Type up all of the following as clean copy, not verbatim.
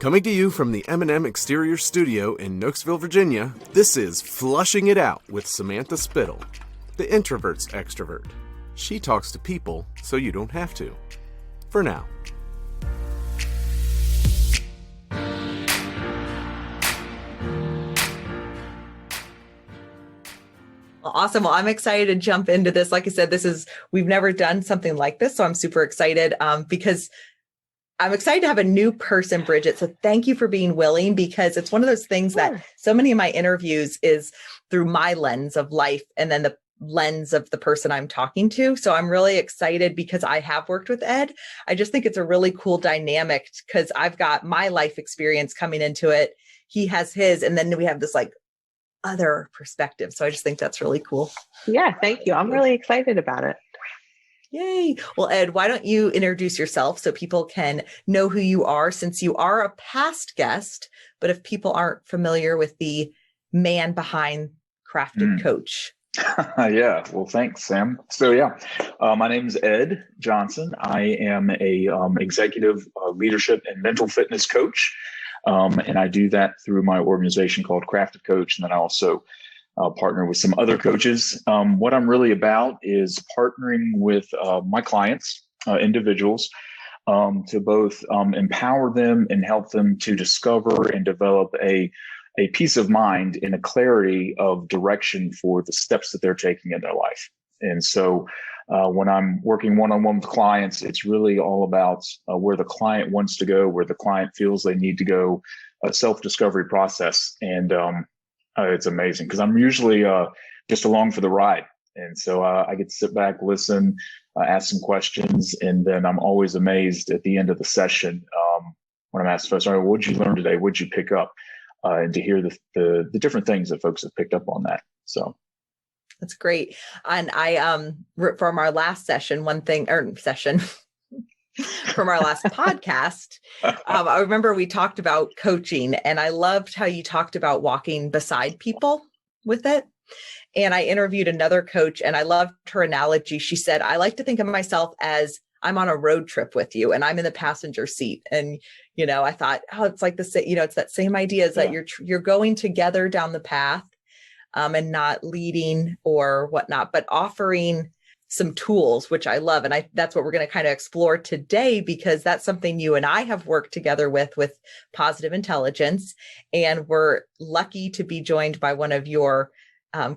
Coming to you from the M&M Exterior Studio in Nooksville, Virginia, this is Flushing It Out with Samantha Spittle, the introvert's extrovert. She talks to people so you don't have to. For now. Awesome. Well, I'm excited to jump into this. Like I said, we've never done something like this, so I'm super excited because I'm excited to have a new person, Bridget. So thank you for being willing, because it's one of those things that so many of my interviews is through my lens of life and then the lens of the person I'm talking to. So I'm really excited because I have worked with Ed. I just think it's a really cool dynamic because I've got my life experience coming into it. He has his, and then we have this like other perspective. So I just think that's really cool. Yeah, thank you. I'm really excited about it. Yay. Well, Ed, why don't you introduce yourself so people can know who you are, since you are a past guest, but if people aren't familiar with the man behind Crafted Coach. Yeah. Well, thanks, Sam. So my name is Ed Johnson. I am a executive leadership and mental fitness coach. And I do that through my organization called Crafted Coach. And then I also partner with some other coaches. What I'm really about is partnering with my clients, individuals, to both empower them and help them to discover and develop a peace of mind and a clarity of direction for the steps that they're taking in their life. And so when I'm working one-on-one with clients, it's really all about where the client wants to go, where the client feels they need to go, a self-discovery process. And it's amazing because I'm usually just along for the ride. And so I get to sit back, listen, ask some questions, and then I'm always amazed at the end of the session when I'm asked, sorry, what did you learn today? What did you pick up? And to hear the different things that folks have picked up on that. So that's great. And I from our last session, from our last podcast, I remember we talked about coaching, and I loved how you talked about walking beside people with it. And I interviewed another coach, and I loved her analogy. She said, I like to think of myself as I'm on a road trip with you and I'm in the passenger seat. And, I thought, it's like it's that same idea is that you're going together down the path and not leading or whatnot, but offering some tools, which I love. And that's what we're going to kind of explore today, because that's something you and I have worked together with Positive Intelligence. And we're lucky to be joined by one of your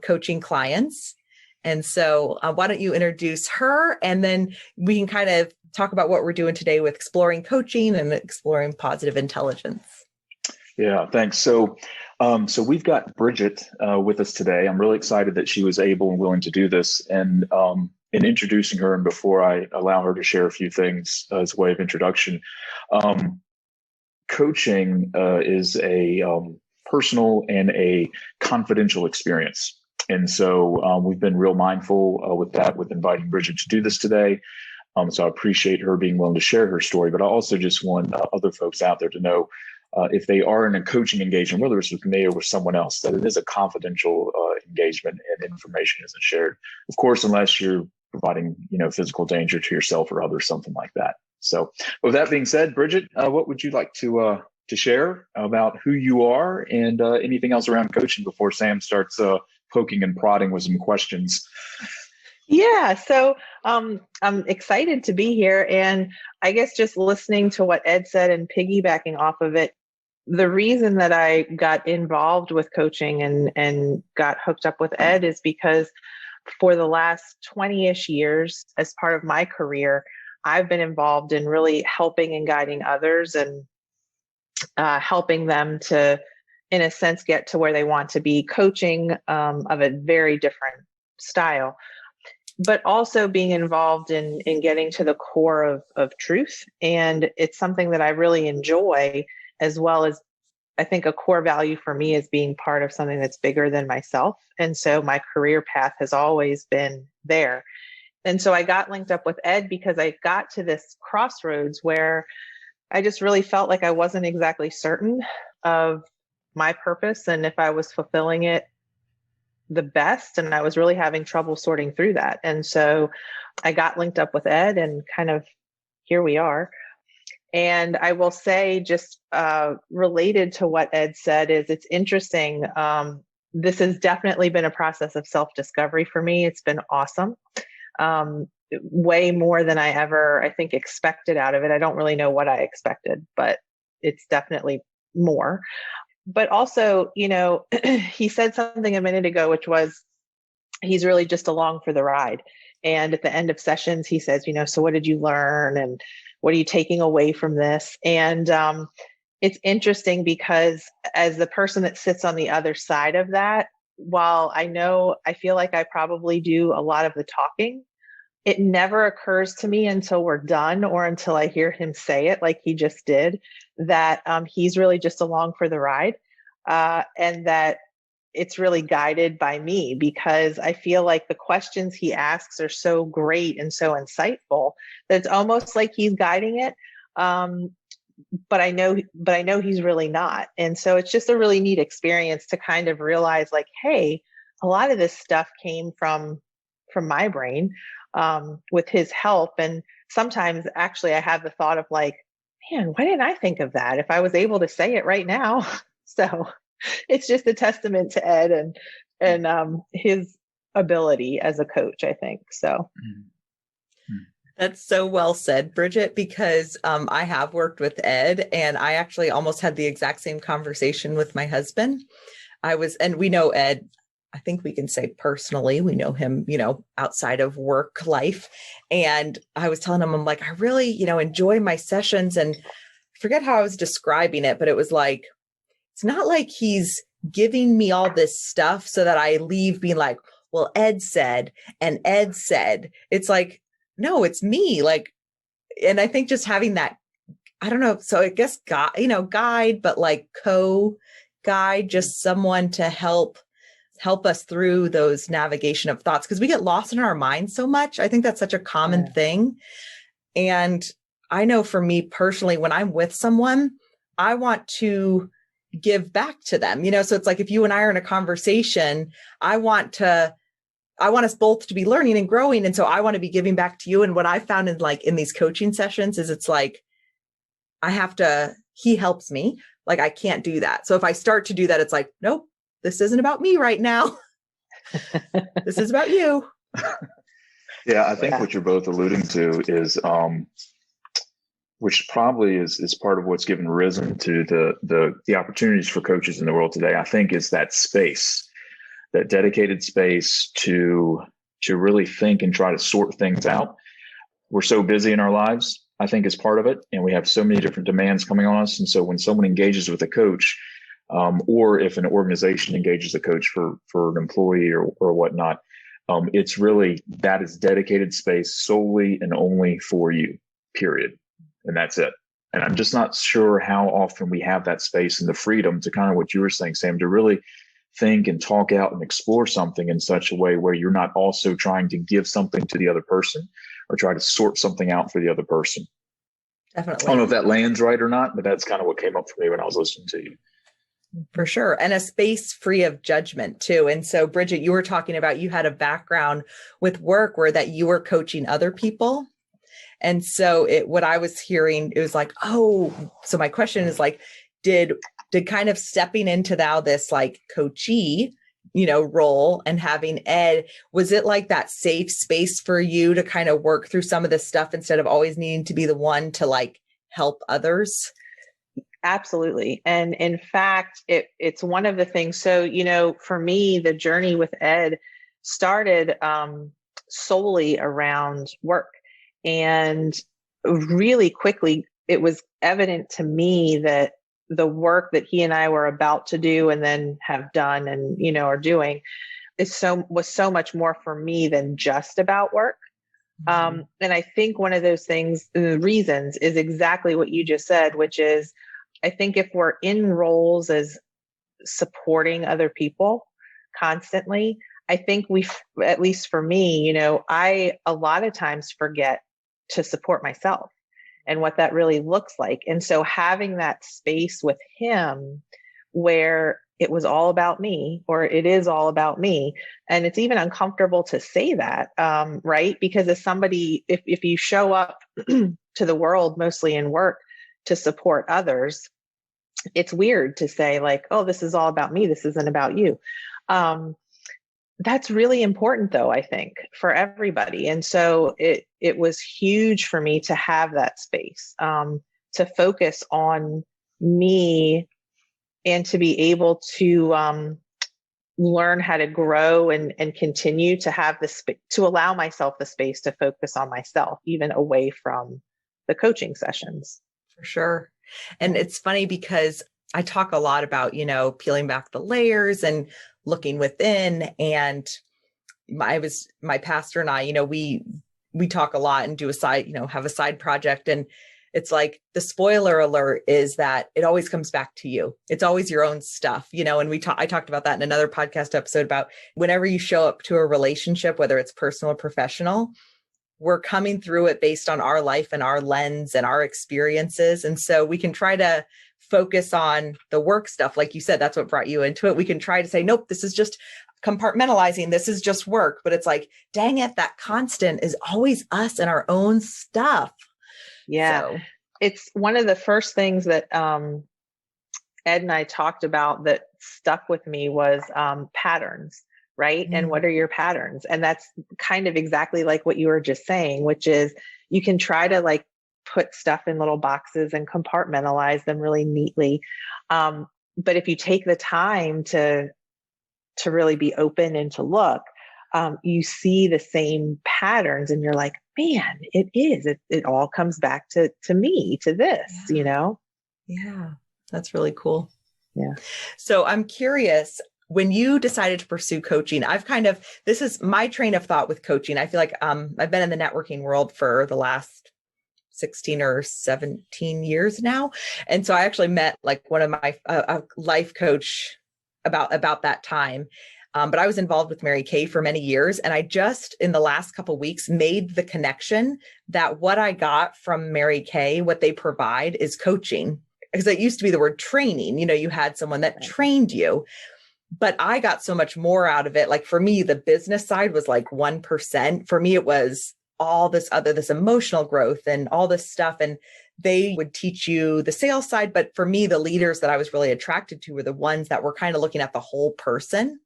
coaching clients. And so why don't you introduce her, and then we can kind of talk about what we're doing today with exploring coaching and exploring positive intelligence. Yeah, thanks. So we've got Bridget with us today. I'm really excited that she was able and willing to do this. And in introducing her, and before I allow her to share a few things as a way of introduction, coaching is a personal and a confidential experience. And so we've been real mindful with inviting Bridget to do this today. So I appreciate her being willing to share her story, but I also just want other folks out there to know if they are in a coaching engagement, whether it's with me or with someone else, that it is a confidential engagement and information isn't shared. Of course, unless you're providing, physical danger to yourself or others, something like that. So with that being said, Bridget, what would you like to share about who you are and anything else around coaching before Sam starts poking and prodding with some questions? Yeah, so I'm excited to be here. And I guess just listening to what Ed said and piggybacking off of it, the reason that I got involved with coaching and got hooked up with Ed is because for the last 20-ish years, as part of my career, I've been involved in really helping and guiding others and helping them to, in a sense, get to where they want to be, coaching of a very different style, but also being involved in getting to the core of truth. And it's something that I really enjoy, as well as I think a core value for me is being part of something that's bigger than myself. And so my career path has always been there. And so I got linked up with Ed because I got to this crossroads where I just really felt like I wasn't exactly certain of my purpose and if I was fulfilling it the best. And I was really having trouble sorting through that. And so I got linked up with Ed, and kind of here we are. And I will say, just related to what Ed said, is it's interesting. This has definitely been a process of self-discovery for me. It's been awesome. Way more than I ever, I think, expected out of it. I don't really know what I expected, but it's definitely more. But also, he said something a minute ago, which was he's really just along for the ride. And at the end of sessions, he says, so what did you learn? And what are you taking away from this? And it's interesting because as the person that sits on the other side of that, while I feel like I probably do a lot of the talking, it never occurs to me until we're done or until I hear him say it like he just did, that he's really just along for the ride, and that it's really guided by me, because I feel like the questions he asks are so great and so insightful that it's almost like he's guiding it. But I know he's really not. And so it's just a really neat experience to kind of realize, like, hey, a lot of this stuff came from my brain, with his help. And sometimes actually I have the thought of like, man, why didn't I think of that if I was able to say it right now? So it's just a testament to Ed and his ability as a coach, I think. So. That's so well said, Bridget, because I have worked with Ed, and I actually almost had the exact same conversation with my husband. And we know Ed, I think we can say personally, we know him, outside of work life. And I was telling him, I'm like, I really, enjoy my sessions, and I forget how I was describing it, but it was like, it's not like he's giving me all this stuff so that I leave being like, well, Ed said, and Ed said. It's like, no, it's me. Like, and I think just having that, I don't know. So I guess guide, but like co-guide, just someone to help us through those navigation of thoughts, because we get lost in our minds so much. I think that's such a common thing. And I know for me personally, when I'm with someone, I want to give back to them, so it's like, if you and I are in a conversation, I want us both to be learning and growing. And so I want to be giving back to you. And what I found in these coaching sessions is it's like, he helps me. Like, I can't do that. So if I start to do that, it's like, nope, this isn't about me right now. This is about you. Yeah, I think what you're both alluding to is, which probably is part of what's given risen to the opportunities for coaches in the world today, I think, is that space, that dedicated space to really think and try to sort things out. We're so busy in our lives, I think, is part of it. And we have so many different demands coming on us. And so when someone engages with a coach, or if an organization engages a coach for an employee or whatnot, it's really, that is dedicated space solely and only for you, period. And that's it. And I'm just not sure how often we have that space and the freedom to kind of what you were saying, Sam, to really think and talk out and explore something in such a way where you're not also trying to give something to the other person or try to sort something out for the other person. Definitely. I don't know if that lands right or not, but that's kind of what came up for me when I was listening to you. For sure. And a space free of judgment too. And so, Bridget, you were talking about, you had a background with work where that you were coaching other people. And so what I was hearing, it was like, so my question is like, did kind of stepping into now this like coachee, role and having Ed, was it like that safe space for you to kind of work through some of this stuff instead of always needing to be the one to like help others? Absolutely. And in fact, it's one of the things. So, for me, the journey with Ed started solely around work. And really quickly, it was evident to me that the work that he and I were about to do and then have done and, are doing was so much more for me than just about work. And I think one of those things, the reasons, is exactly what you just said, which is, I think if we're in roles as supporting other people constantly, I think at least for me, I a lot of times forget to support myself and what that really looks like. And so having that space with him where it was all about me, or it is all about me, and it's even uncomfortable to say that, right? Because as somebody, if you show up to the world mostly in work, to support others, it's weird to say like, oh, this is all about me. This isn't about you. That's really important though, I think, for everybody. And so it was huge for me to have that space, to focus on me and to be able to learn how to grow and continue to have to allow myself the space to focus on myself, even away from the coaching sessions. For sure. And it's funny because I talk a lot about, peeling back the layers and looking within. And my pastor and I, we talk a lot and do a side, have a side project. And it's like the spoiler alert is that it always comes back to you. It's always your own stuff, and I talked about that in another podcast episode about whenever you show up to a relationship, whether it's personal or professional, we're coming through it based on our life and our lens and our experiences. And so we can try to focus on the work stuff. Like you said, that's what brought you into it. We can try to say, nope, this is just compartmentalizing. This is just work. But it's like, dang it, that constant is always us and our own stuff. Yeah. So. It's one of the first things that Ed and I talked about that stuck with me was patterns, right? Mm-hmm. And what are your patterns? And that's kind of exactly like what you were just saying, which is you can try to like put stuff in little boxes and compartmentalize them really neatly. But if you take the time to really be open and to look, you see the same patterns and you're like, man, it all comes back to me, to this, Yeah. That's really cool. Yeah. So I'm curious, when you decided to pursue coaching, this is my train of thought with coaching. I feel like, I've been in the networking world for the last 16 or 17 years now. And so I actually met like one of my life coach about that time. But I was involved with Mary Kay for many years. And I just in the last couple of weeks made the connection that what I got from Mary Kay, what they provide is coaching. Because it used to be the word training, you had someone that trained you, but I got so much more out of it. Like for me, the business side was like 1%. For me, it was all this emotional growth and all this stuff. And they would teach you the sales side. But for me, the leaders that I was really attracted to were the ones that were kind of looking at the whole person.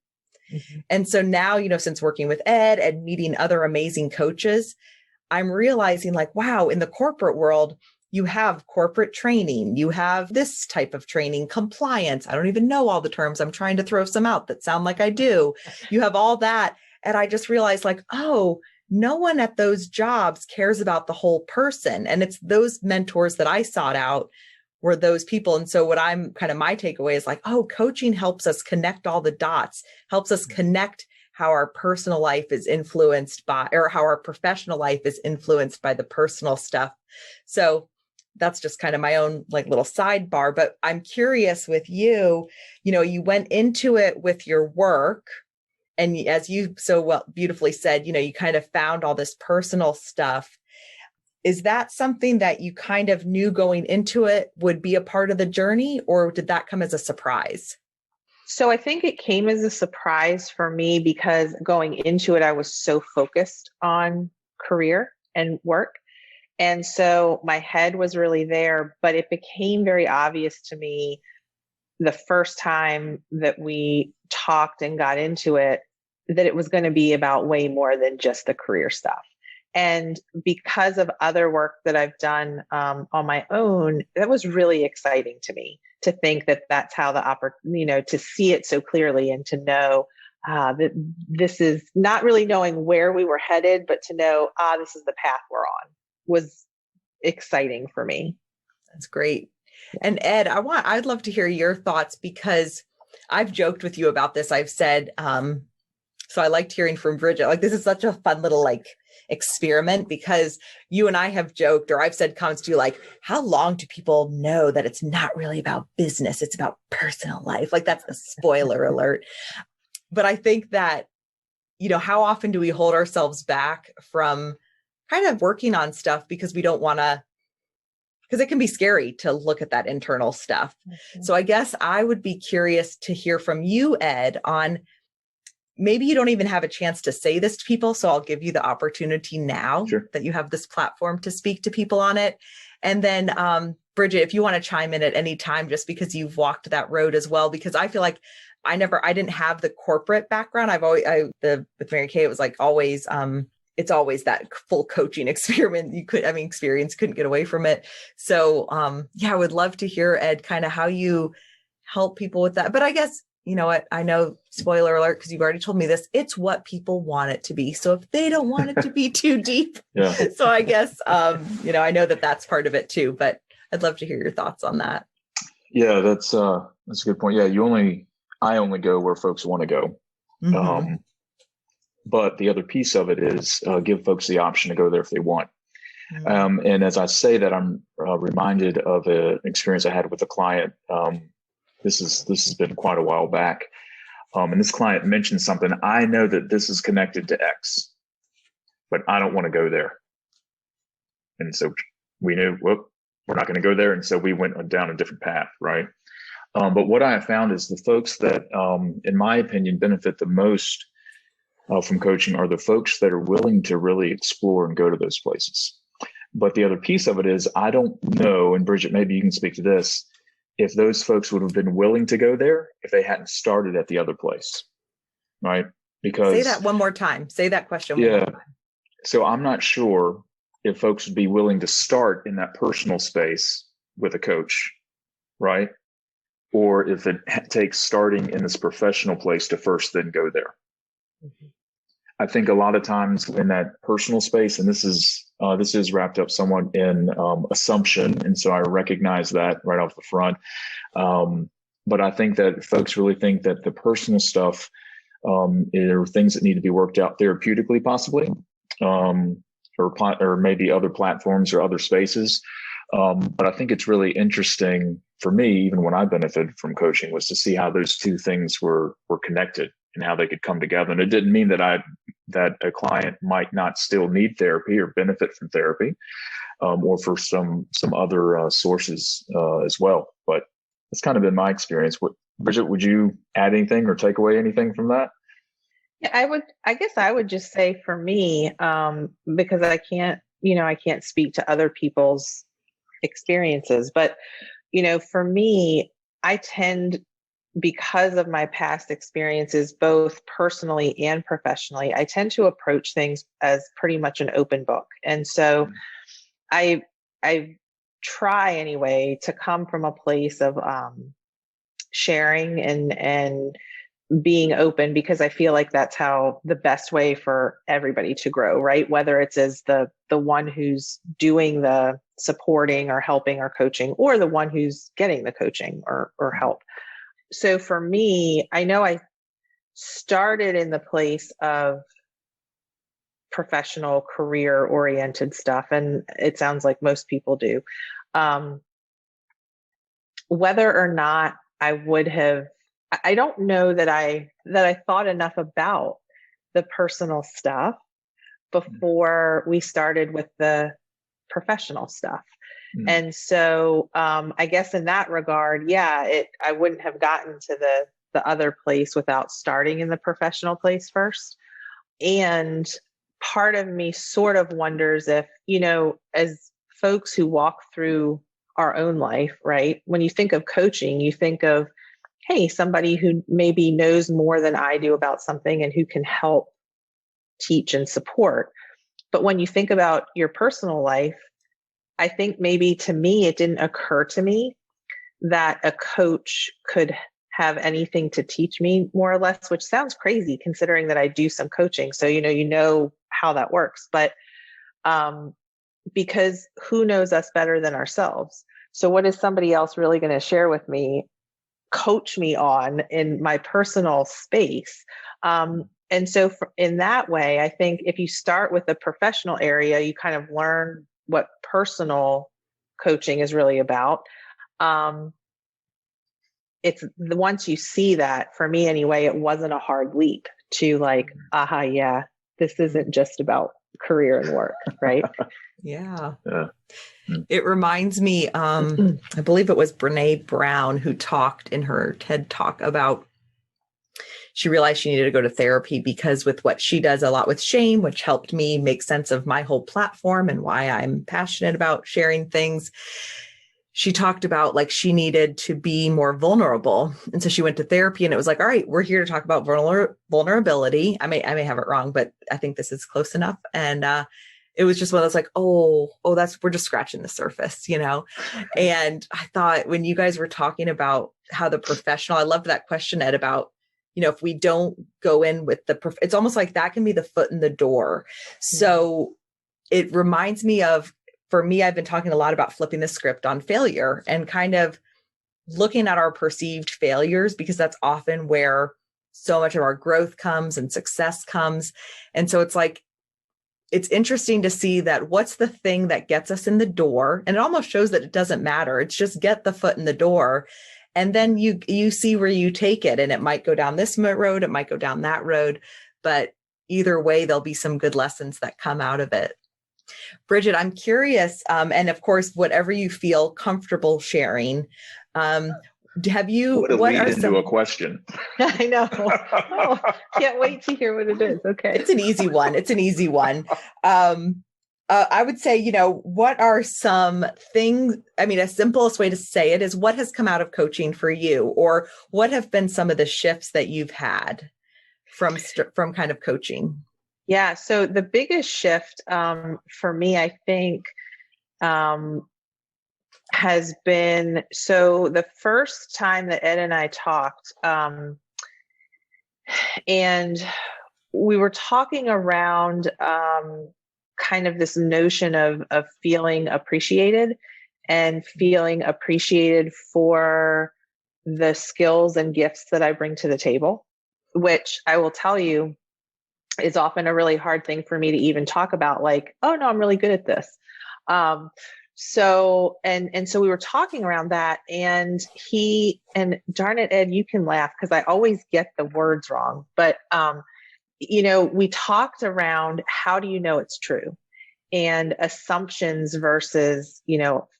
Mm-hmm. And so now, since working with Ed and meeting other amazing coaches, I'm realizing like, wow, in the corporate world, you have corporate training, you have this type of training, compliance. I don't even know all the terms. I'm trying to throw some out that sound like I do. You have all that. And I just realized like, oh, no one at those jobs cares about the whole person. And it's those mentors that I sought out were those people. And so what I'm kind of my takeaway is like, oh, coaching helps us connect all the dots, helps us connect how our personal life is influenced by, or how our professional life is influenced by the personal stuff. So that's just kind of my own like little sidebar, but I'm curious with you, you went into it with your work and as you so well beautifully said, you kind of found all this personal stuff. Is that something that you kind of knew going into it would be a part of the journey, or did that come as a surprise? So I think it came as a surprise for me because going into it, I was so focused on career and work. And so my head was really there, but it became very obvious to me the first time that we talked and got into it, that it was going to be about way more than just the career stuff. And because of other work that I've done on my own, that was really exciting to me to think that that's how to see it so clearly and to know that this is not really knowing where we were headed, but to know, this is the path we're on was exciting for me. That's great. Yeah. And Ed, I'd love to hear your thoughts because I've joked with you about this. I've said, so I liked hearing from Bridget, like, this is such a fun little like experiment because you and I have joked, or I've said comments to you like, how long do people know that it's not really about business? It's about personal life. Like that's a spoiler alert. But I think that, how often do we hold ourselves back from kind of working on stuff because we don't want to, because it can be scary to look at that internal stuff. Mm-hmm. So I guess I would be curious to hear from you, Ed, on maybe you don't even have a chance to say this to people. So I'll give you the opportunity now that you have this platform to speak to people on it. And then Bridget, if you want to chime in at any time, just because you've walked that road as well, because I feel like I didn't have the corporate background. With Mary Kay, it was like always, it's always that full coaching experience, couldn't get away from it. So, I would love to hear, Ed, kind of how you help people with that. But I guess, you know what, I know, spoiler alert, because you've already told me this, it's what people want it to be. So if they don't want it to be too deep, so I guess, I know that that's part of it too, but I'd love to hear your thoughts on that. Yeah, that's a good point. Yeah, I only go where folks want to go. Mm-hmm. But the other piece of it is give folks the option to go there if they want. Mm-hmm. And as I say that, I'm reminded of an experience I had with a client. This has been quite a while back. And this client mentioned something. I know that this is connected to X, but I don't want to go there. And so we knew, we're not going to go there. And so we went down a different path, right? But what I have found is the folks that, in my opinion, benefit the most from coaching are the folks that are willing to really explore and go to those places. But the other piece of it is, I don't know, and Bridget, maybe you can speak to this, if those folks would have been willing to go there if they hadn't started at the other place, right? Because say that one more time. Say that question one more time. So I'm not sure if folks would be willing to start in that personal space with a coach, right? Or if it takes starting in this professional place to first then go there. Mm-hmm. I think a lot of times in that personal space, and this is wrapped up somewhat in assumption, and so I recognize that right off the front. But I think that folks really think that the personal stuff are things that need to be worked out therapeutically, possibly, or maybe other platforms or other spaces. But I think it's really interesting for me, even when I benefited from coaching, was to see how those two things were connected and how they could come together. And it didn't mean that a client might not still need therapy or benefit from therapy, or for some other sources as well. But it's kind of been my experience. Bridget, would you add anything or take away anything from that? Yeah, I guess I would just say for me, because I can't speak to other people's experiences, but, for me, I tend, because of my past experiences, both personally and professionally, I tend to approach things as pretty much an open book. And so I try anyway to come from a place of sharing and being open, because I feel like that's how the best way for everybody to grow, right? Whether it's as the one who's doing the supporting or helping or coaching, or the one who's getting the coaching or help. So for me, I know I started in the place of professional career oriented stuff, and it sounds like most people do. Whether or not I don't know that I thought enough about the personal stuff before we started with the professional stuff. Mm. And so I guess in that regard, I wouldn't have gotten to the other place without starting in the professional place first. And part of me sort of wonders if, as folks who walk through our own life, right? When you think of coaching, you think of, hey, somebody who maybe knows more than I do about something and who can help teach and support. But when you think about your personal life, I think maybe to me, it didn't occur to me that a coach could have anything to teach me, more or less, which sounds crazy considering that I do some coaching. So, you know how that works, but because who knows us better than ourselves? So what is somebody else really going to share with me, coach me on in my personal space? And so in that way, I think if you start with the professional area, you kind of learn what personal coaching is really about. It's once you see that, for me anyway, it wasn't a hard leap to like, this isn't just about career and work, right? Yeah. It reminds me, I believe it was Brene Brown who talked in her TED Talk about, she realized she needed to go to therapy because with what she does a lot with shame, which helped me make sense of my whole platform and why I'm passionate about sharing things. she talked about like she needed to be more vulnerable. And so she went to therapy, and it was like, all right, we're here to talk about vulnerability. I may have it wrong, but I think this is close enough. And it was just one of those like, we're just scratching the surface, And I thought when you guys were talking about how the professional, I loved that question, Ed, about, if we don't go in with it's almost like that can be the foot in the door. So it reminds me of, for me, I've been talking a lot about flipping the script on failure and kind of looking at our perceived failures, because that's often where so much of our growth comes and success comes. And so it's like, it's interesting to see that what's the thing that gets us in the door. And it almost shows that it doesn't matter. It's just get the foot in the door. And then you see where you take it. And it might go down this road, it might go down that road. But either way, there'll be some good lessons that come out of it. Bridget, I'm curious, and of course, whatever you feel comfortable sharing, have you? What are some? A question? I know. Oh, can't wait to hear what it is. Okay, it's an easy one. I would say, what are some things? I mean, the simplest way to say it is, what has come out of coaching for you, or what have been some of the shifts that you've had from kind of coaching? Yeah. So the biggest shift for me, I think, has been, so the first time that Ed and I talked, and we were talking around kind of this notion of feeling appreciated and feeling appreciated for the skills and gifts that I bring to the table, which I will tell you, is often a really hard thing for me to even talk about, like, oh no, I'm really good at this. So we were talking around that, and darn it, Ed, you can laugh because I always get the words wrong, but, we talked around, how do you know it's true, and assumptions versus,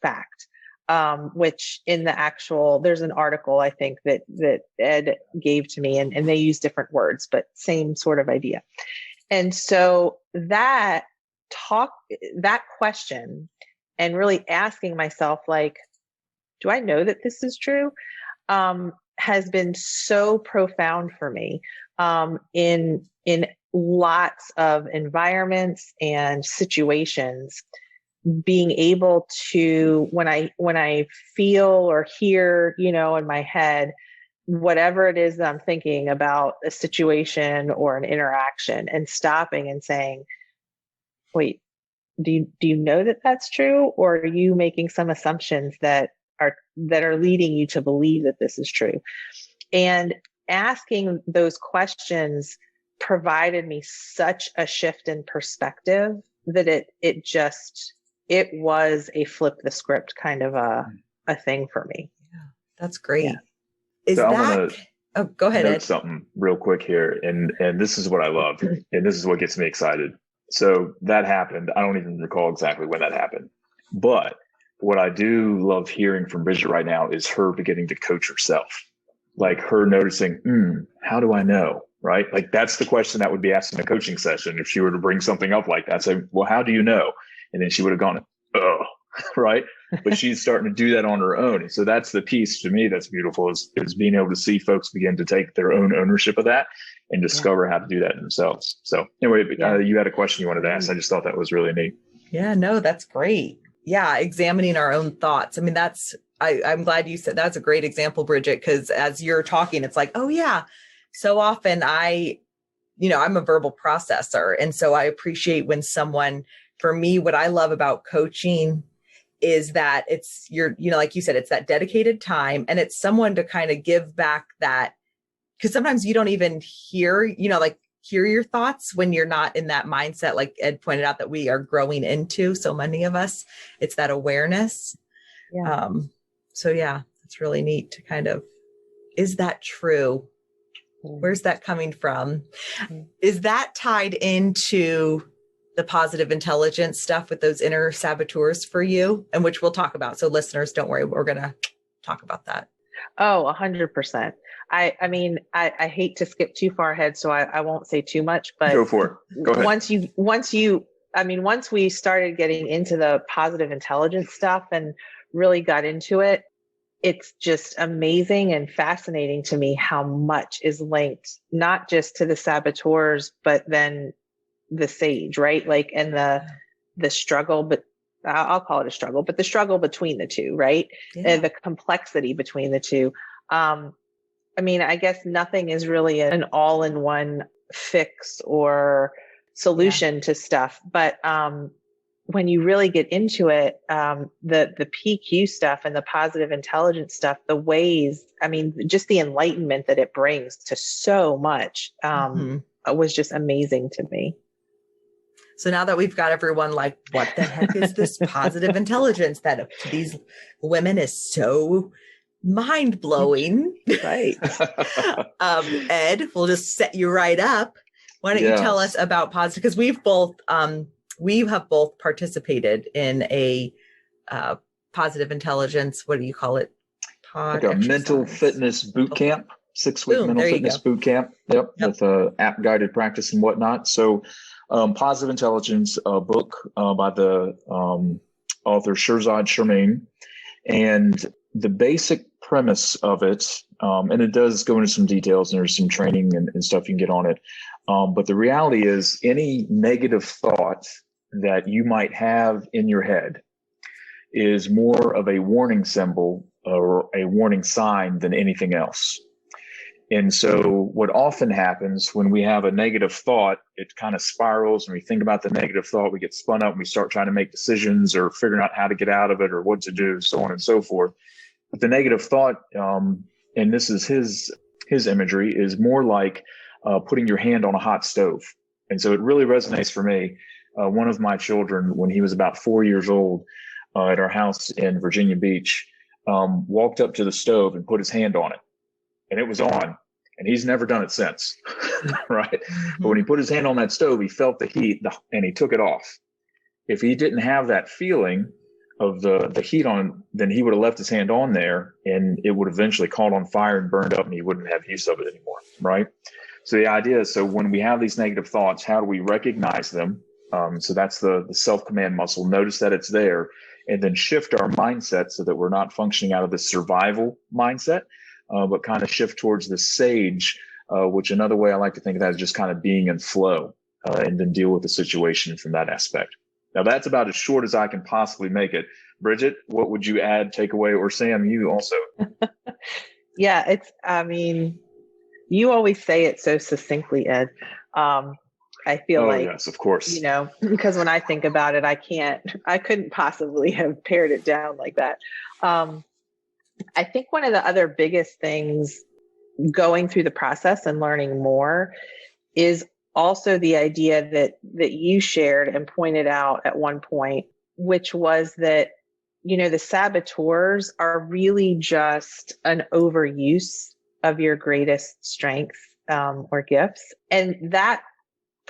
fact. Which in the actual, there's an article, I think that Ed gave to me, and they use different words, but same sort of idea. And so that question, and really asking myself, like, do I know that this is true? Has been so profound for me, in lots of environments and situations. Being able to, when I feel or hear, in my head, whatever it is that I'm thinking about a situation or an interaction, and stopping and saying, wait, do you know that that's true? Or are you making some assumptions that are leading you to believe that this is true? And asking those questions provided me such a shift in perspective that it was a flip the script kind of a thing for me. Yeah, that's great. Yeah. Go ahead, note Ed. Something real quick here. And this is what I love. And this is what gets me excited. So that happened. I don't even recall exactly when that happened. But what I do love hearing from Bridget right now is her beginning to coach herself. Like her noticing, how do I know? Right? Like that's the question that would be asked in a coaching session. If she were to bring something up like that, say, well, how do you know? And then she would have gone, oh, right. But she's starting to do that on her own. And so that's the piece to me that's beautiful, is being able to see folks begin to take their own ownership of that and discover how to do that themselves. So anyway, you had a question you wanted to ask. I just thought that was really neat. Yeah, no, that's great. Yeah. Examining our own thoughts. I mean, I'm glad you said that's a great example, Bridget, because as you're talking, it's like, oh yeah. So often I'm a verbal processor. And so I appreciate when someone, for me, what I love about coaching is that it's like you said, it's that dedicated time, and it's someone to kind of give back that, because sometimes you don't even hear your thoughts when you're not in that mindset, like Ed pointed out, that we are growing into, so many of us, it's that awareness. Yeah. So yeah, it's really neat to kind of, is that true? Where's that coming from? Is that tied into the positive intelligence stuff with those inner saboteurs for you, and which we'll talk about? So listeners, don't worry, we're going to talk about that. Oh, 100%. I mean, I hate to skip too far ahead, so I won't say too much, but go for it. Go ahead. Once we started getting into the positive intelligence stuff and really got into it, it's just amazing and fascinating to me how much is linked, not just to the saboteurs, but then the sage, right? Like, and the struggle, but I'll call it a struggle, but the struggle between the two, right? Yeah. The complexity between the two. I mean, I guess nothing is really an all-in-one fix or solution to stuff, but when you really get into it, the PQ stuff and the positive intelligence stuff, the ways, I mean, just the enlightenment that it brings to so much was just amazing to me. So now that we've got everyone like, what the heck is this positive intelligence that to these women is so mind-blowing? Right. Ed, we'll just set you right up. Why don't you tell us about positive? Because we have both participated in a positive intelligence. What do you call it? Like a mental fitness boot camp, 6-week mental fitness boot camp. Yep. With app guided practice and whatnot. So positive intelligence, a book by the author Shirzad Shermain. And the basic premise of it, and it does go into some details and there's some training and stuff you can get on it. But the reality is any negative thought that you might have in your head is more of a warning symbol or a warning sign than anything else. And so what often happens when we have a negative thought, it kind of spirals and we think about the negative thought, we get spun up and we start trying to make decisions or figuring out how to get out of it or what to do, so on and so forth. But the negative thought, and this is his imagery, is more like putting your hand on a hot stove. And so it really resonates for me. One of my children, when he was about 4 years old, at our house in Virginia Beach, walked up to the stove and put his hand on it. And it was on, and he's never done it since, right? But when he put his hand on that stove, he felt the heat and he took it off. If he didn't have that feeling of the heat on, then he would have left his hand on there and it would eventually caught on fire and burned up and he wouldn't have use of it anymore, right? So the idea is, so when we have these negative thoughts, how do we recognize them? So that's the self-command muscle. Notice that it's there and then shift our mindset so that we're not functioning out of the survival mindset, but kind of shift towards the sage, which another way I like to think of that is just kind of being in flow, and then deal with the situation from that aspect. Now that's about as short as I can possibly make it. Bridget, what would you add, take away, or Sam, you also? Yeah, I mean, you always say it so succinctly, Ed. I feel like, yes, of course, you know, because when I think about it, I couldn't possibly have pared it down like that. I think one of the other biggest things going through the process and learning more is also the idea that you shared and pointed out at one point, which was that, you know, the saboteurs are really just an overuse of your greatest strengths or gifts. And that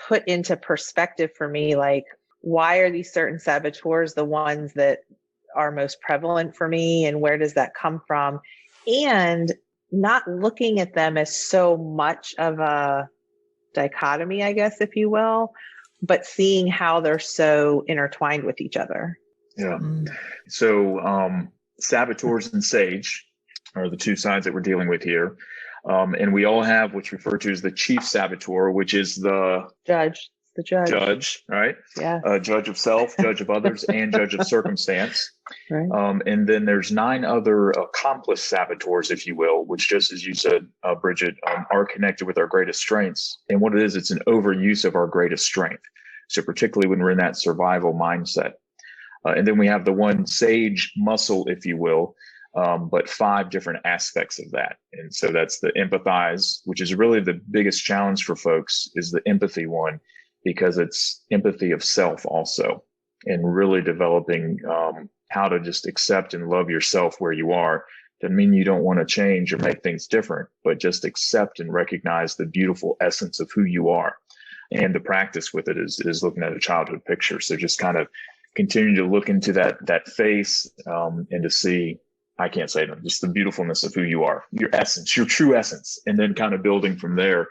put into perspective for me, like, why are these certain saboteurs the ones that are most prevalent for me, and where does that come from? And not looking at them as so much of a dichotomy, I guess, if you will, but seeing how they're so intertwined with each other. Yeah. So saboteurs and sage are the two sides that we're dealing with here. And we all have what's referred to as the chief saboteur, which is the judge. The judge, right? Yeah. Judge of self, judge of others, and judge of circumstance. Right. And then there's 9 other accomplice saboteurs, if you will, which, just as you said, Bridget, are connected with our greatest strengths. And what it is, it's an overuse of our greatest strength. So particularly when we're in that survival mindset. And then we have the one sage muscle, if you will, but 5 different aspects of that. And so that's the empathize, which is really the biggest challenge for folks, is the empathy one, because it's empathy of self also, and really developing how to just accept and love yourself where you are. Doesn't mean you don't want to change or make things different, but just accept and recognize the beautiful essence of who you are. And the practice with it is looking at a childhood picture. So just kind of continue to look into that face and to see, I can't say it, just the beautifulness of who you are, your essence, your true essence, and then kind of building from there,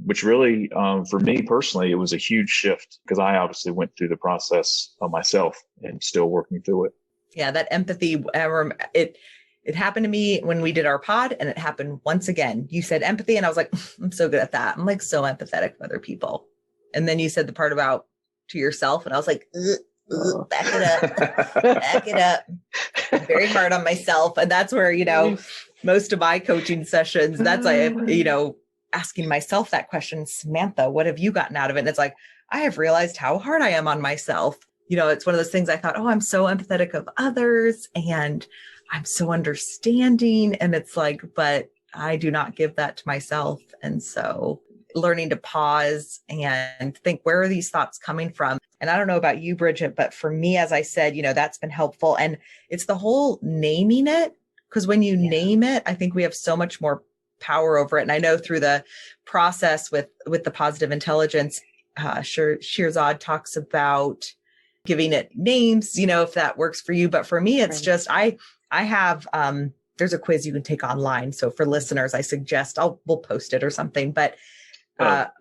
which really, for me personally, it was a huge shift because I obviously went through the process myself and still working through it. Yeah, that empathy, it happened to me when we did our pod, and it happened once again. You said empathy, and I was like, I'm so good at that. I'm like so empathetic with other people. And then you said the part about to yourself, and I was like, back it up, back it up. I'm very hard on myself. And that's where, most of my coaching sessions, that's like, asking myself that question, Samantha, what have you gotten out of it? And it's like, I have realized how hard I am on myself. It's one of those things I thought, oh, I'm so empathetic of others and I'm so understanding. And it's like, but I do not give that to myself. And so learning to pause and think, where are these thoughts coming from? And I don't know about you, Bridget, but for me, as I said, that's been helpful. And it's the whole naming it, because when you name it, I think we have so much more power over it. And I know through the process with the positive intelligence, Shirzad talks about giving it names, if that works for you. But for me, it's just, I have, there's a quiz you can take online. So for listeners, I suggest we'll post it or something, but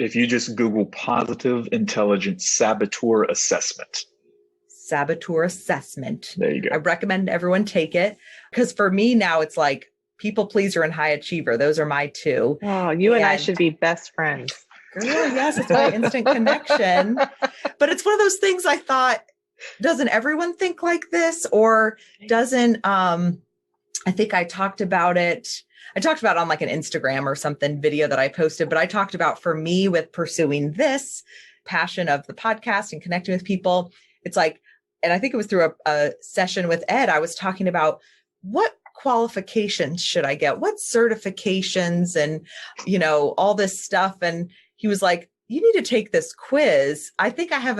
if you just Google positive intelligence saboteur assessment. Saboteur assessment. There you go. I recommend everyone take it, because for me now it's like people pleaser and high achiever. Those are my two. Oh, you and I should be best friends. Girl, yes, it's my instant connection. But it's one of those things I thought, doesn't everyone think like this? Or doesn't, I think I talked about it on like an Instagram or something video that I posted, but I talked about, for me, with pursuing this passion of the podcast and connecting with people, it's like, and I think it was through a session with Ed, I was talking about what qualifications should I get? What certifications and, all this stuff. And he was like, you need to take this quiz. I think I have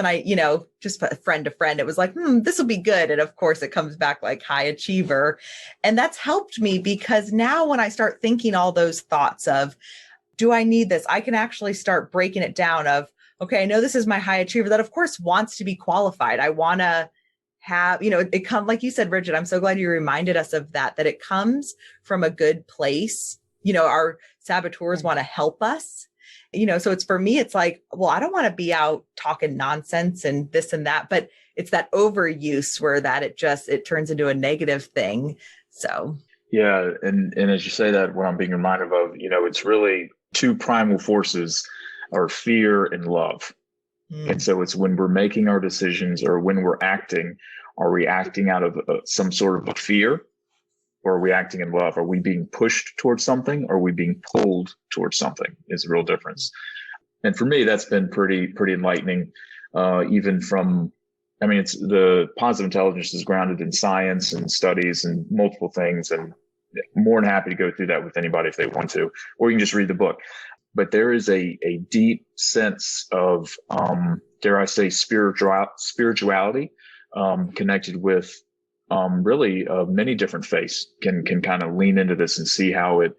just friend to friend. It was like, this will be good. And of course it comes back like high achiever. And that's helped me, because now when I start thinking all those thoughts of, do I need this? I can actually start breaking it down of, okay, I know this is my high achiever that of course wants to be qualified. I want to have, it come, like you said, Bridget, I'm so glad you reminded us of that it comes from a good place. Our saboteurs want to help us. So it's, for me, it's like, well, I don't want to be out talking nonsense and this and that, but it's that overuse where that it turns into a negative thing. So. Yeah. And as you say that, what I'm being reminded of, it's really two primal forces are fear and love. And so it's when we're making our decisions or when we're acting, are we acting out of some sort of a fear? Or are we acting in love? Are we being pushed towards something? Or are we being pulled towards something? Is a real difference. And for me, that's been pretty enlightening. Even from, it's the positive intelligence is grounded in science and studies and multiple things, and more than happy to go through that with anybody if they want to, or you can just read the book. But there is a deep sense of, dare I say, spirituality, connected with really many different faiths can kind of lean into this and see how it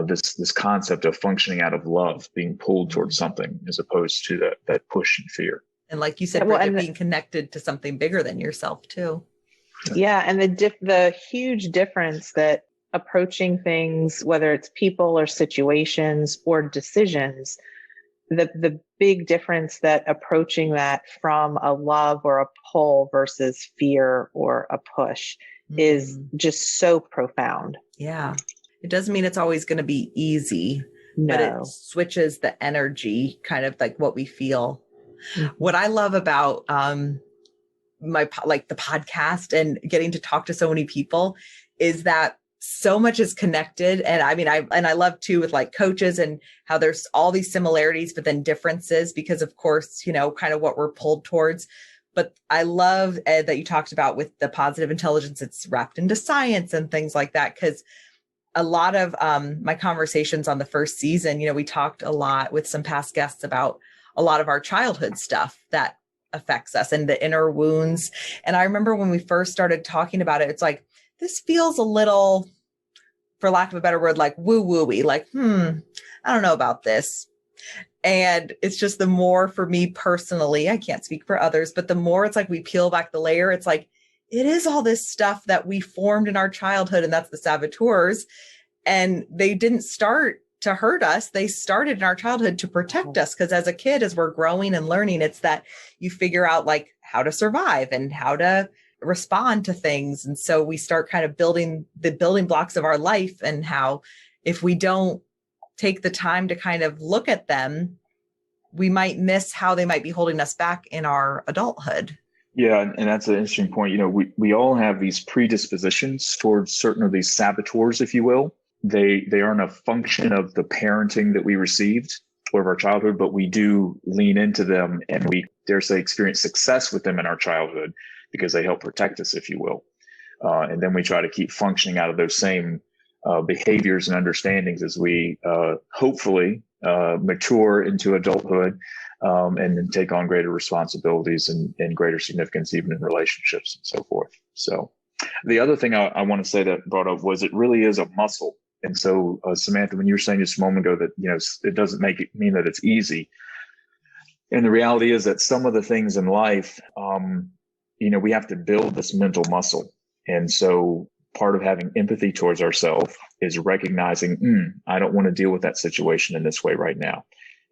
this concept of functioning out of love, being pulled towards something as opposed to that push and fear. And like you said, Bridget, being connected to something bigger than yourself too. Yeah, and the huge difference that approaching things, whether it's people or situations or decisions, the big difference that approaching that from a love or a pull versus fear or a push is just so profound. Yeah. It doesn't mean it's always going to be easy, but it switches the energy, kind of like what we feel. What I love about the podcast and getting to talk to so many people is that so much is connected. And I love too with like coaches and how there's all these similarities, but then differences because of course, kind of what we're pulled towards. But I love, Ed, that you talked about with the positive intelligence, it's wrapped into science and things like that. Cause a lot of my conversations on the first season, we talked a lot with some past guests about a lot of our childhood stuff that affects us and the inner wounds. And I remember when we first started talking about it, it's like, this feels a little, for lack of a better word, like woo-woo-y, like, I don't know about this. And it's just the more for me personally, I can't speak for others, but the more it's like we peel back the layer, it's like, it is all this stuff that we formed in our childhood, and that's the saboteurs. And they didn't start to hurt us. They started in our childhood to protect us. Because as a kid, as we're growing and learning, it's that you figure out like how to survive and how to respond to things. And so we start kind of building the building blocks of our life, and how if we don't take the time to kind of look at them, we might miss how they might be holding us back in our adulthood. Yeah, and that's an interesting point. You know, we all have these predispositions towards certain of these saboteurs, if you will. They aren't a function of the parenting that we received or of our childhood, but we do lean into them, and we dare say experience success with them in our childhood because they help protect us, if you will. And then we try to keep functioning out of those same behaviors and understandings as we hopefully mature into adulthood, and then take on greater responsibilities and greater significance, even in relationships and so forth. So the other thing I want to say that brought up was it really is a muscle. And so, Samantha, when you were saying just a moment ago that, you know, it doesn't make it mean that it's easy. And the reality is that some of the things in life, you know, we have to build this mental muscle. And so part of having empathy towards ourselves is recognizing, I don't want to deal with that situation in this way right now.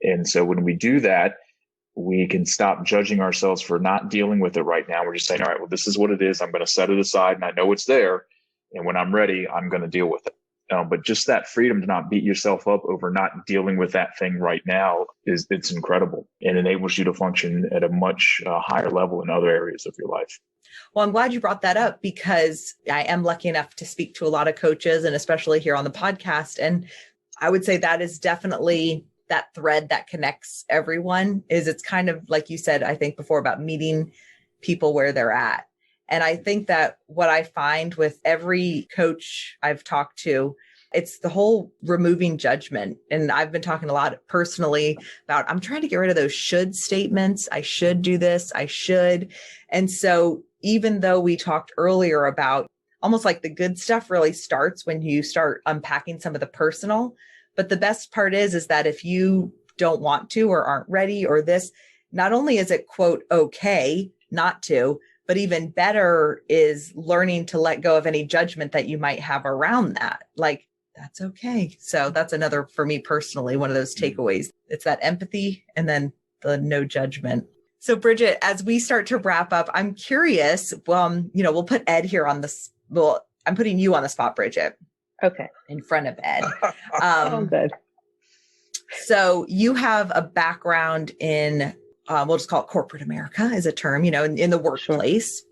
And so when we do that, we can stop judging ourselves for not dealing with it right now. We're just saying, all right, well, this is what it is. I'm going to set it aside, and I know it's there. And when I'm ready, I'm going to deal with it. But just that freedom to not beat yourself up over not dealing with that thing right now it's incredible, and enables you to function at a much higher level in other areas of your life. Well, I'm glad you brought that up, because I am lucky enough to speak to a lot of coaches, and especially here on the podcast. And I would say that is definitely that thread that connects everyone. Is it's kind of like you said, I think before, about meeting people where they're at. And I think that what I find with every coach I've talked to, it's the whole removing judgment. And I've been talking a lot personally about, I'm trying to get rid of those should statements. I should do this. I should. And so even though we talked earlier about almost like the good stuff really starts when you start unpacking some of the personal, but the best part is that if you don't want to or aren't ready or this, not only is it, quote, okay not to, but even better is learning to let go of any judgment that you might have around that. Like, that's okay. So that's another, for me personally, one of those takeaways. It's that empathy and then the no judgment. So Bridget, as we start to wrap up, I'm curious, we'll put Ed here on this. Well, I'm putting you on the spot, Bridget. Okay. In front of Ed. Good. So you have a background in, we'll just call it corporate America is a term, in the workplace.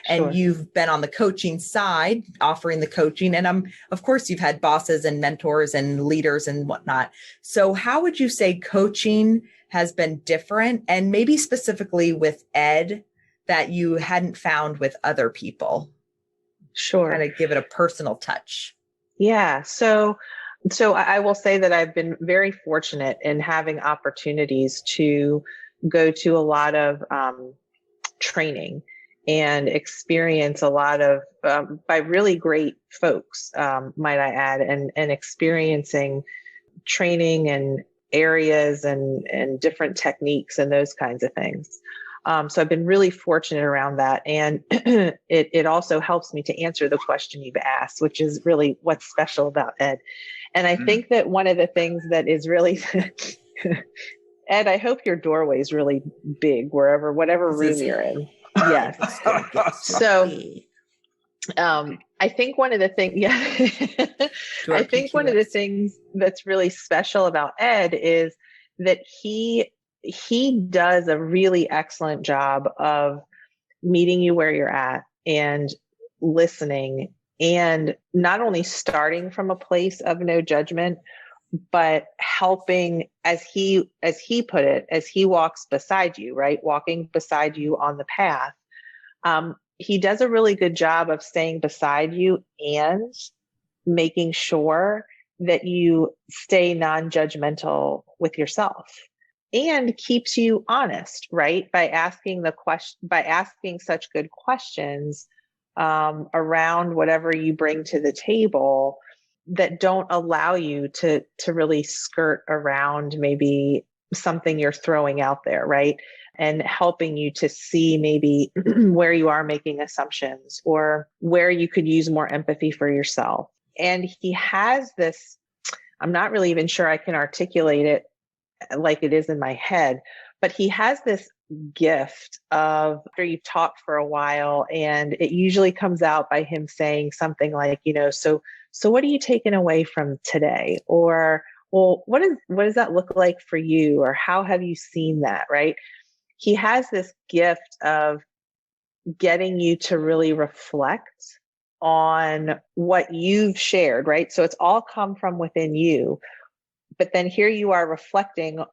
Sure. And you've been on the coaching side, offering the coaching. And of course, you've had bosses and mentors and leaders and whatnot. So how would you say coaching has been different, and maybe specifically with Ed, that you hadn't found with other people? Sure. Kind of give it a personal touch. Yeah. So I will say that I've been very fortunate in having opportunities to go to a lot of training and experience a lot of by really great folks, might I add, and experiencing training and areas and different techniques and those kinds of things. So I've been really fortunate around that. And it also helps me to answer the question you've asked, which is really what's special about Ed. And I think that one of the things that is really, Ed, I hope your doorway is really big, whatever room you're in. Yes. So I think one of the things, I think one of the things that's really special about Ed is that he does a really excellent job of meeting you where you're at and listening, and not only starting from a place of no judgment, but helping, as he put it, as he walks beside you, right? Walking beside you on the path. He does a really good job of staying beside you and making sure that you stay non-judgmental with yourself, and keeps you honest, right? By asking such good questions around whatever you bring to the table that don't allow you to really skirt around maybe something you're throwing out there, right? And helping you to see maybe where you are making assumptions or where you could use more empathy for yourself. And he has this, I'm not really even sure I can articulate it like it is in my head, but he has this gift of after you've talked for a while, and it usually comes out by him saying something like, so what are you taking away from today? Or, well, what does that look like for you? Or how have you seen that? Right. He has this gift of getting you to really reflect on what you've shared, right? So it's all come from within you, but then here you are reflecting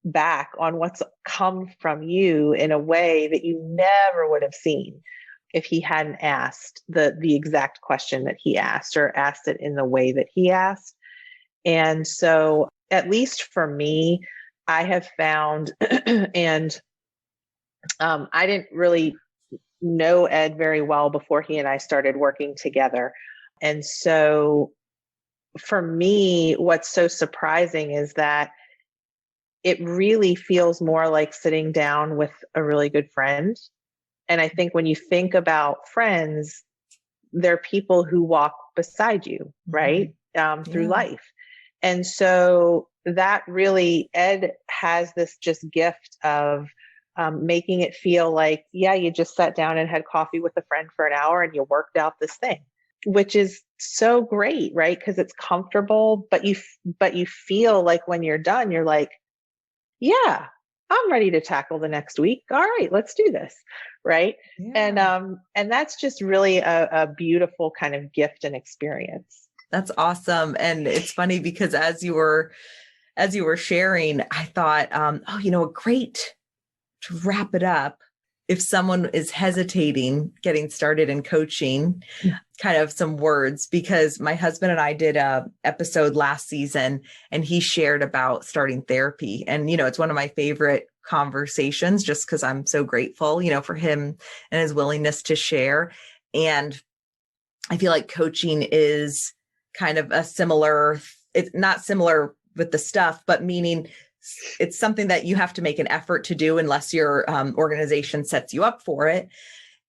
back on what's come from you in a way that you never would have seen if he hadn't asked the exact question that he asked, or asked it in the way that he asked. And so, at least for me, I have found, and I didn't really know Ed very well before he and I started working together. And so for me, what's so surprising is that it really feels more like sitting down with a really good friend. And I think when you think about friends, they're people who walk beside you, right? Through life. And so that really, Ed has this just gift of making it feel like, yeah, you just sat down and had coffee with a friend for an hour and you worked out this thing, which is so great, right? Because it's comfortable, but you feel like when you're done, you're like, yeah, I'm ready to tackle the next week. All right, let's do this. Right. Yeah. And that's just really a beautiful kind of gift and experience. That's awesome. And it's funny because as you were sharing, I thought, great to wrap it up. If someone is hesitating getting started in coaching, kind of some words, because my husband and I did a episode last season and he shared about starting therapy. And, it's one of my favorite conversations just because I'm so grateful, for him and his willingness to share. And I feel like coaching is kind of it's not similar with the stuff, but meaning it's something that you have to make an effort to do unless your organization sets you up for it.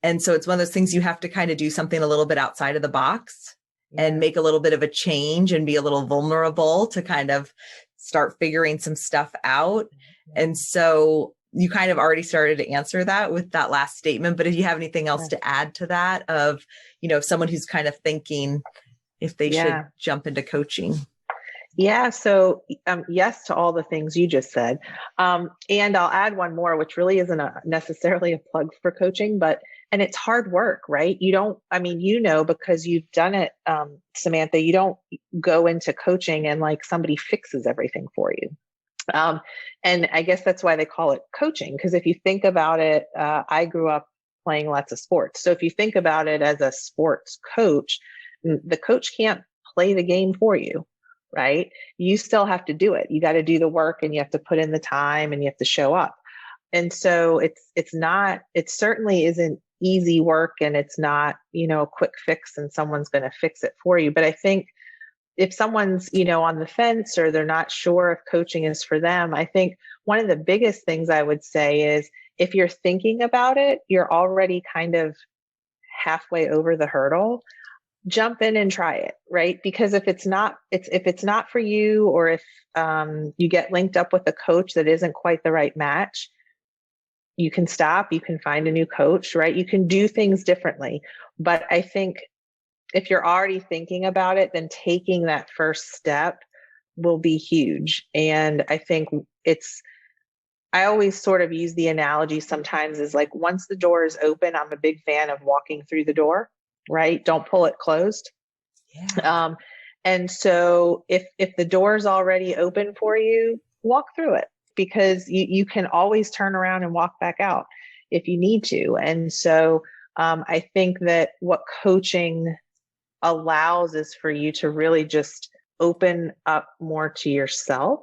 And so it's one of those things you have to kind of do something a little bit outside of the box and make a little bit of a change and be a little vulnerable to kind of start figuring some stuff out. And so you kind of already started to answer that with that last statement. But if you have anything else to add to that of, someone who's kind of thinking if they should jump into coaching. Yeah. So yes to all the things you just said. And I'll add one more, which really isn't necessarily a plug for coaching, and it's hard work, right? Because you've done it, Samantha, you don't go into coaching and like somebody fixes everything for you. And I guess that's why they call it coaching. Because if you think about it, I grew up playing lots of sports. So if you think about it as a sports coach, the coach can't play the game for you. Right? You still have to do it. You got to do the work and you have to put in the time and you have to show up. And so it certainly isn't easy work, and it's not, a quick fix and someone's going to fix it for you. But I think if someone's, on the fence or they're not sure if coaching is for them, I think one of the biggest things I would say is if you're thinking about it, you're already kind of halfway over the hurdle. Jump in and try it, right? Because if it's not for you, or if you get linked up with a coach that isn't quite the right match, you can stop, you can find a new coach, right? You can do things differently. But I think if you're already thinking about it, then taking that first step will be huge. And I think I always sort of use the analogy sometimes is like, once the door is open, I'm a big fan of walking through the door. Right? Don't pull it closed. Yeah. And so if the door is already open for you, walk through it, because you can always turn around and walk back out if you need to. And so I think that what coaching allows is for you to really just open up more to yourself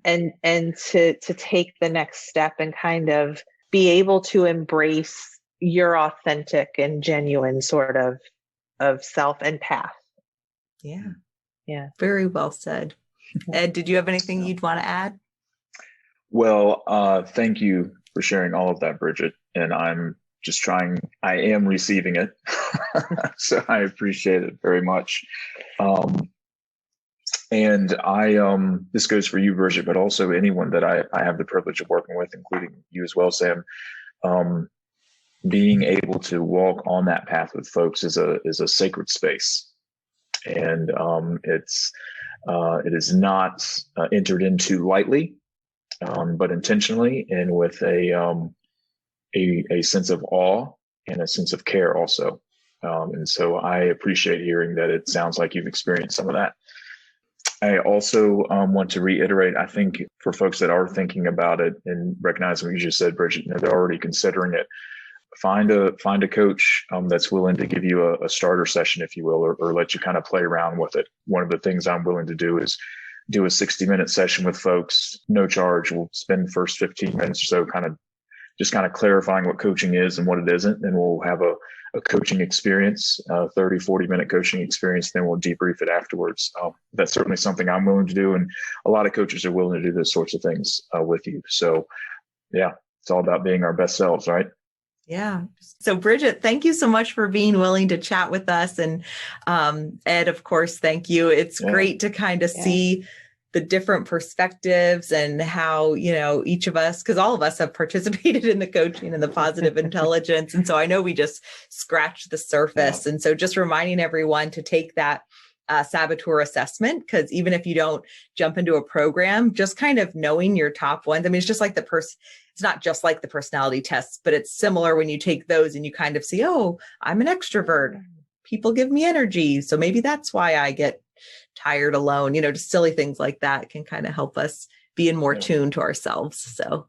and to take the next step and kind of be able to embrace your authentic and genuine sort of self and path. Yeah. Yeah. Very well said. Ed, did you have anything you'd want to add? Well, thank you for sharing all of that, Bridget. And I am receiving it. So I appreciate it very much. And this goes for you, Bridget, but also anyone that I have the privilege of working with, including you as well, Sam. Being able to walk on that path with folks is a sacred space, and it is not entered into lightly, but intentionally, and with a sense of awe and a sense of care also. And so I appreciate hearing that. It sounds like you've experienced some of that. I also want to reiterate, I think for folks that are thinking about it and recognizing what you just said, Bridget, they're already considering it. Find a coach that's willing to give you a starter session, if you will, or let you kind of play around with it. One of the things I'm willing to do is do a 60-minute session with folks, no charge. We'll spend the first 15 minutes or so kind of clarifying what coaching is and what it isn't. And we'll have a coaching experience, 30, 40-minute coaching experience. Then we'll debrief it afterwards. That's certainly something I'm willing to do. And a lot of coaches are willing to do those sorts of things with you. So yeah, it's all about being our best selves, right? Yeah. So Bridget, thank you so much for being willing to chat with us. And Ed, of course, thank you. It's great to kind of see the different perspectives and how, each of us, because all of us have participated in the coaching and the positive intelligence. And so I know we just scratched the surface. And so just reminding everyone to take that saboteur assessment, because even if you don't jump into a program, just kind of knowing your top ones. I mean, it's just like it's not just like the personality tests, but it's similar when you take those and you kind of see, oh, I'm an extrovert. People give me energy. So maybe that's why I get tired alone. Just silly things like that can kind of help us be in more tune to ourselves. So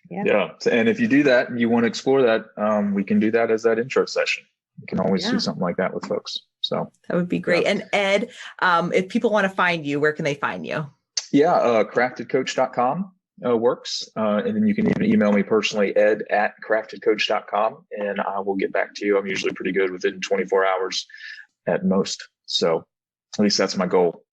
yeah. And if you do that and you want to explore that, we can do that as that intro session. You can always do something like that with folks. So that would be great. And Ed, if people want to find you, where can they find you? Yeah, craftedcoach.com works. And then you can even email me personally, ed@craftedcoach.com, and I will get back to you. I'm usually pretty good within 24 hours at most. So at least that's my goal.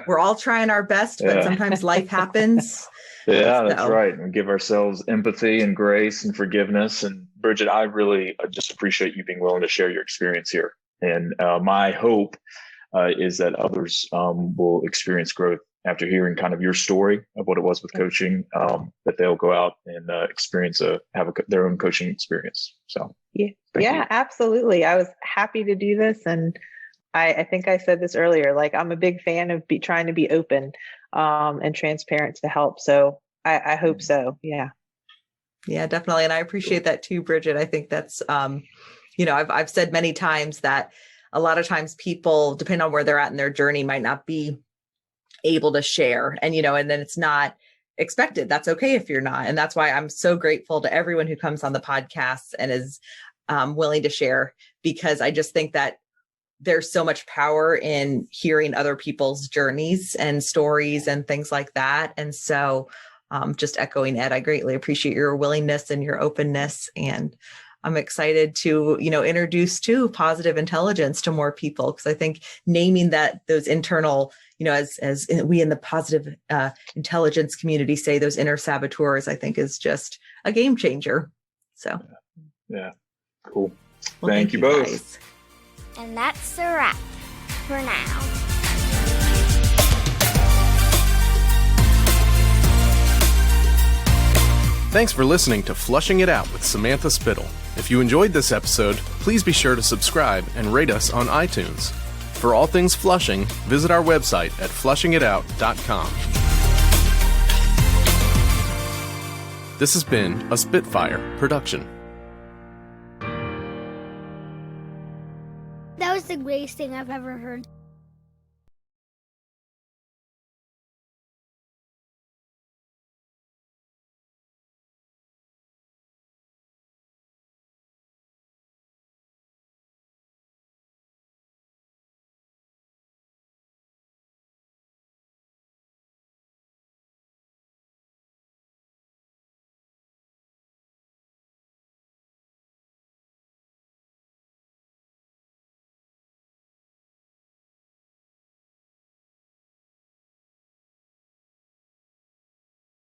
We're all trying our best, but sometimes life happens. Yeah, that's right. And give ourselves empathy and grace and forgiveness. And Bridget, I really just appreciate you being willing to share your experience here. And my hope is that others will experience growth after hearing kind of your story of what it was with coaching, that they'll go out and experience their own coaching experience. So yeah, absolutely. I was happy to do this, and I think I said this earlier. Like, I'm a big fan of trying to be open and transparent to help. So I hope so. Yeah. Yeah, definitely. And I appreciate that too, Bridget. I think that's, I've said many times that a lot of times people, depending on where they're at in their journey, might not be able to share. And, and then it's not expected. That's okay if you're not. And that's why I'm so grateful to everyone who comes on the podcast and is willing to share, because I just think that there's so much power in hearing other people's journeys and stories and things like that. And so just echoing Ed, I greatly appreciate your willingness and your openness. And I'm excited to, introduce positive intelligence to more people, because I think naming those internal, as we in the positive intelligence community say, those inner saboteurs, I think is just a game changer. So. Yeah. Cool. Well, thank you both. Guys. And that's a wrap for now. Thanks for listening to Flushing It Out with Samantha Spittle. If you enjoyed this episode, please be sure to subscribe and rate us on iTunes. For all things Flushing, visit our website at flushingitout.com. This has been a Spitfire production. That was the greatest thing I've ever heard.